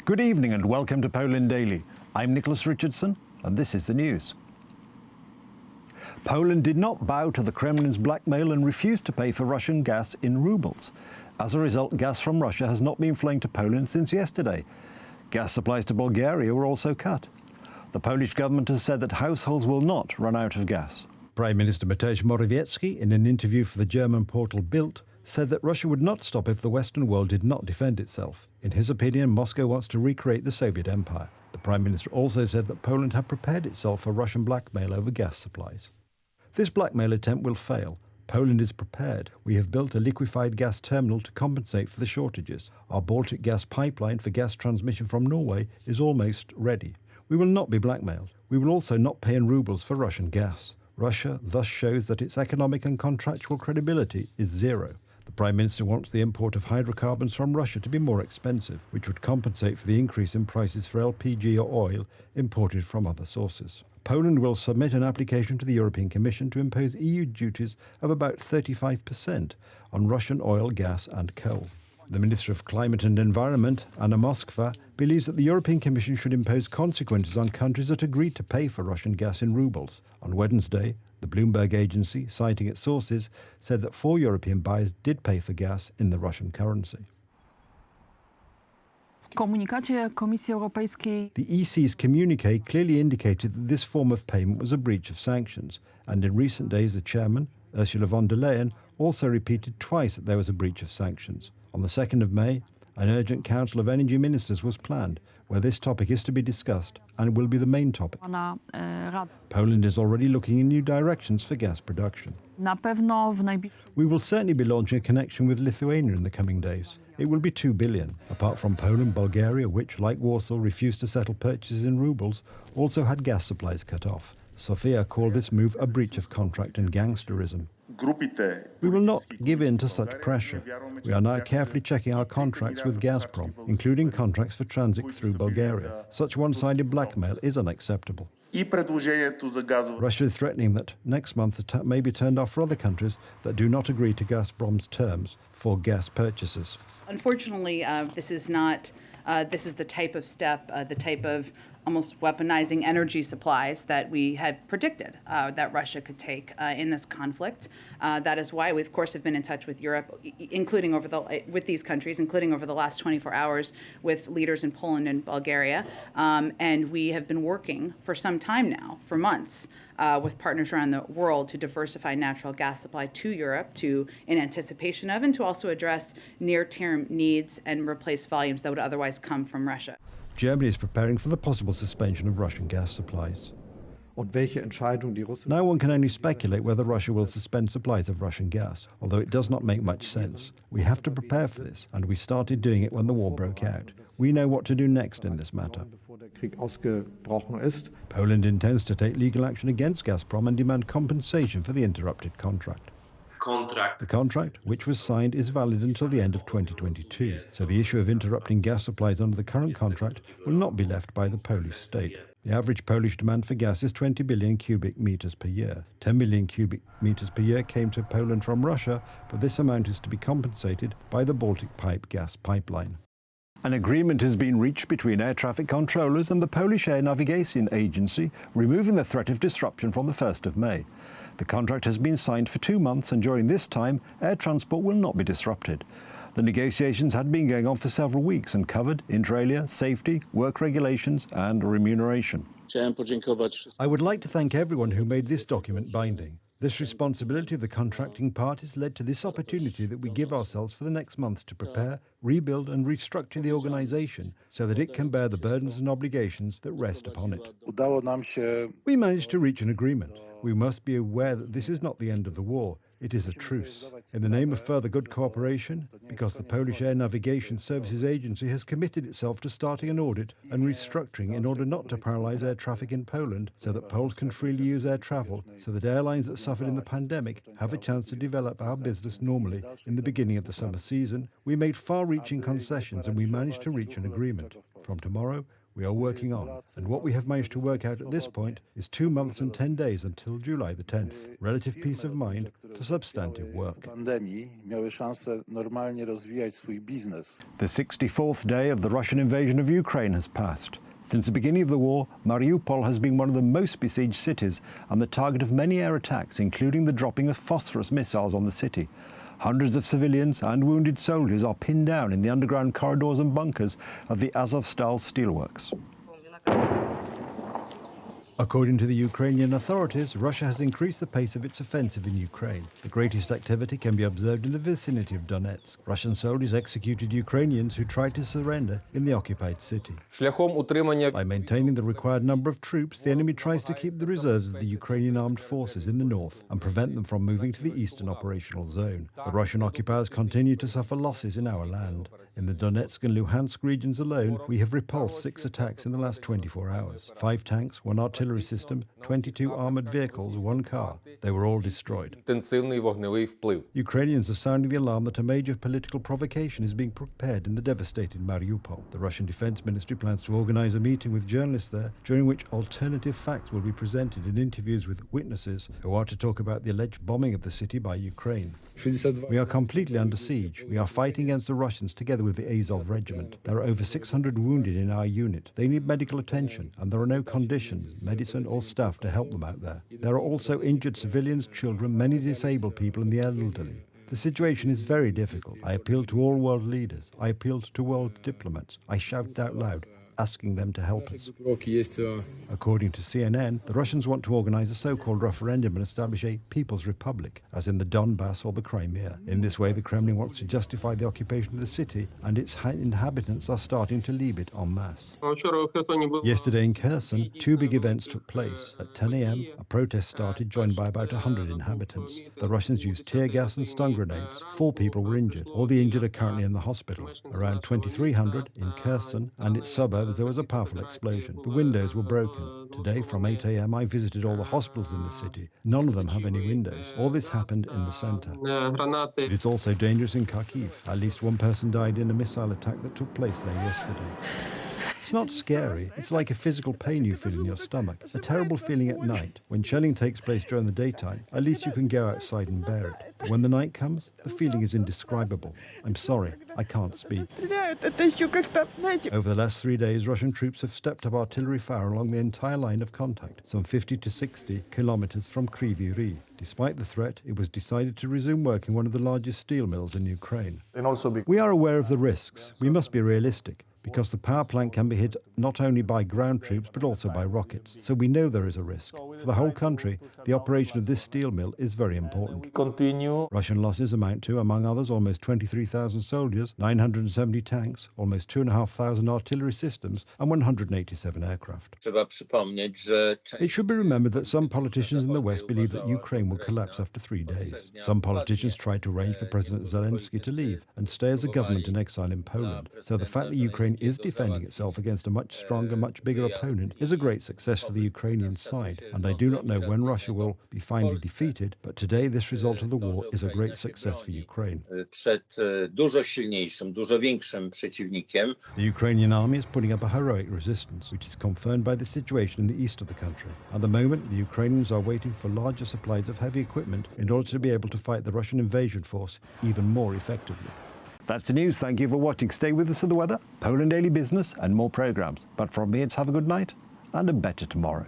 Good evening and welcome to Poland Daily. I'm Nicholas Richardson and this is the news. Poland did not bow to the Kremlin's blackmail and refused to pay for Russian gas in rubles. As a result, gas from Russia has not been flowing to Poland since yesterday. Gas supplies to Bulgaria were also cut. The Polish government has said that households will not run out of gas. Prime Minister Mateusz Morawiecki, in an interview for the German portal Bild, said that Russia would not stop if the Western world did not defend itself. In his opinion, Moscow wants to recreate the Soviet Empire. The Prime Minister also said that Poland had prepared itself for Russian blackmail over gas supplies. This blackmail attempt will fail. Poland is prepared. We have built a liquefied gas terminal to compensate for the shortages. Our Baltic gas pipeline for gas transmission from Norway is almost ready. We will not be blackmailed. We will also not pay in rubles for Russian gas. Russia thus shows that its economic and contractual credibility is zero. The Prime Minister wants the import of hydrocarbons from Russia to be more expensive, which would compensate for the increase in prices for LPG or oil imported from other sources. Poland will submit an application to the European Commission to impose EU duties of about 35% on Russian oil, gas and coal. The Minister of Climate and Environment, Anna MOSKWA, believes that the European Commission should impose consequences on countries that agree to pay for Russian gas in rubles. On Wednesday, the Bloomberg agency, citing its sources, said that 4 European buyers did pay for gas in the Russian currency. The EC's communique clearly indicated that this form of payment was a breach of sanctions, and in recent days the chairman, Ursula von der Leyen, also repeated twice that there was a breach of sanctions. On the 2nd of May, an urgent Council of Energy Ministers was planned, where this topic is to be discussed and will be the main topic. Poland is already looking in new directions for gas production. We will certainly be launching a connection with Lithuania in the coming days. It will be 2 billion. Apart from Poland, Bulgaria, which, like Warsaw, refused to settle purchases in rubles, also had gas supplies cut off. Sofia called this move a breach of contract and gangsterism. We will not give in to such pressure. We are now carefully checking our contracts with Gazprom, including contracts for transit through Bulgaria. Such one-sided blackmail is unacceptable. Russia is threatening that next month the tap may be turned off for other countries that do not agree to Gazprom's terms for gas purchases. Unfortunately, this is the type of step, the type of almost weaponizing energy supplies that we had predicted that Russia could take in this conflict. That is why we, of course, have been in touch with Europe, including with these countries, including over the last 24 hours with leaders in Poland and Bulgaria. And we have been working for some time now, for months, with partners around the world to diversify natural gas supply to Europe in anticipation of and to also address near-term needs and replace volumes that would otherwise come from Russia. Germany is preparing for the possible suspension of Russian gas supplies. Now one can only speculate whether Russia will suspend supplies of Russian gas, although it does not make much sense. We have to prepare for this, and we started doing it when the war broke out. We know what to do next in this matter. Poland intends to take legal action against Gazprom and demand compensation for the interrupted contract. The contract, which was signed, is valid until the end of 2022, so the issue of interrupting gas supplies under the current contract will not be left by the Polish state. The average Polish demand for gas is 20 billion cubic meters per year. 10 billion cubic meters per year came to Poland from Russia, but this amount is to be compensated by the Baltic Pipe gas pipeline. An agreement has been reached between air traffic controllers and the Polish Air Navigation Agency, removing the threat of disruption from the 1st of May. The contract has been signed for 2 months, and during this time, air transport will not be disrupted. The negotiations had been going on for several weeks and covered inter alia, safety, work regulations and remuneration. I would like to thank everyone who made this document binding. This responsibility of the contracting parties led to this opportunity that we give ourselves for the next months to prepare, rebuild and restructure the organisation so that it can bear the burdens and obligations that rest upon it. We managed to reach an agreement. We must be aware that this is not the end of the war. It is a truce. In the name of further good cooperation, because the Polish Air Navigation Services Agency has committed itself to starting an audit and restructuring in order not to paralyse air traffic in Poland so that Poles can freely use air travel, so that airlines that suffered in the pandemic have a chance to develop our business normally in the beginning of the summer season, we made far-reaching concessions and we managed to reach an agreement. From tomorrow, we are working on, and what we have managed to work out at this point is 2 months and 10 days until July the 10th. Relative peace of mind for substantive work. The 64th day of the Russian invasion of Ukraine has passed. Since the beginning of the war, Mariupol has been one of the most besieged cities and the target of many air attacks, including the dropping of phosphorus missiles on the city. Hundreds of civilians and wounded soldiers are pinned down in the underground corridors and bunkers of the Azovstal steelworks. According to the Ukrainian authorities, Russia has increased the pace of its offensive in Ukraine. The greatest activity can be observed in the vicinity of Donetsk. Russian soldiers executed Ukrainians who tried to surrender in the occupied city. By maintaining the required number of troops, the enemy tries to keep the reserves of the Ukrainian armed forces in the north and prevent them from moving to the eastern operational zone. The Russian occupiers continue to suffer losses in our land. In the Donetsk and Luhansk regions alone, we have repulsed 6 attacks in the last 24 hours. 5 tanks, 1 artillery system, 22 armoured vehicles, 1 car. They were all destroyed. Ukrainians are sounding the alarm that a major political provocation is being prepared in the devastated Mariupol. The Russian Defense Ministry plans to organize a meeting with journalists there, during which alternative facts will be presented in interviews with witnesses who are to talk about the alleged bombing of the city by Ukraine. We are completely under siege. We are fighting against the Russians together with the Azov regiment. There are over 600 wounded in our unit. They need medical attention, and there are no conditions, medicine or staff to help them out there. There are also injured civilians, children, many disabled people and the elderly. The situation is very difficult. I appealed to all world leaders. I appealed to world diplomats. I shouted out loud, asking them to help us. According to CNN, the Russians want to organize a so-called referendum and establish a People's Republic, as in the Donbass or the Crimea. In this way, the Kremlin wants to justify the occupation of the city, and its inhabitants are starting to leave it en masse. Yesterday in Kherson, 2 big events took place. At 10 a.m., a protest started, joined by about 100 inhabitants. The Russians used tear gas and stun grenades. 4 people were injured. All the injured are currently in the hospital. Around 2300 in Kherson and its suburbs, there was a powerful explosion. The windows were broken. Today, from 8 a.m., I visited all the hospitals in the city. None of them have any windows. All this happened in the center. It's also dangerous in Kharkiv. At least 1 person died in a missile attack that took place there yesterday. It's not scary. It's like a physical pain you feel in your stomach. A terrible feeling at night. When shelling takes place during the daytime, at least you can go outside and bear it. But when the night comes, the feeling is indescribable. I'm sorry, I can't speak. Over the last 3 days, Russian troops have stepped up artillery fire along the entire line of contact, some 50 to 60 kilometers from Kryvyi Rih. Despite the threat, it was decided to resume work in one of the largest steel mills in Ukraine. We are aware of the risks. We must be realistic, because the power plant can be hit not only by ground troops but also by rockets. So we know there is a risk. For the whole country, the operation of this steel mill is very important. Russian losses amount to, among others, almost 23,000 soldiers, 970 tanks, almost 2,500 artillery systems, and 187 aircraft. It should be remembered that some politicians in the West believe that Ukraine will collapse after 3 days. Some politicians tried to arrange for President Zelensky to leave and stay as a government in exile in Poland. So the fact that Ukraine is defending itself against a much stronger, much bigger opponent is a great success for the Ukrainian side, and I do not know when Russia will be finally defeated, but today this result of the war is a great success for Ukraine. The Ukrainian army is putting up a heroic resistance, which is confirmed by the situation in the east of the country. At the moment, the Ukrainians are waiting for larger supplies of heavy equipment in order to be able to fight the Russian invasion force even more effectively. That's the news. Thank you for watching. Stay with us for the weather, Poland Daily Business, and more programs. But from me, it's have a good night and a better tomorrow.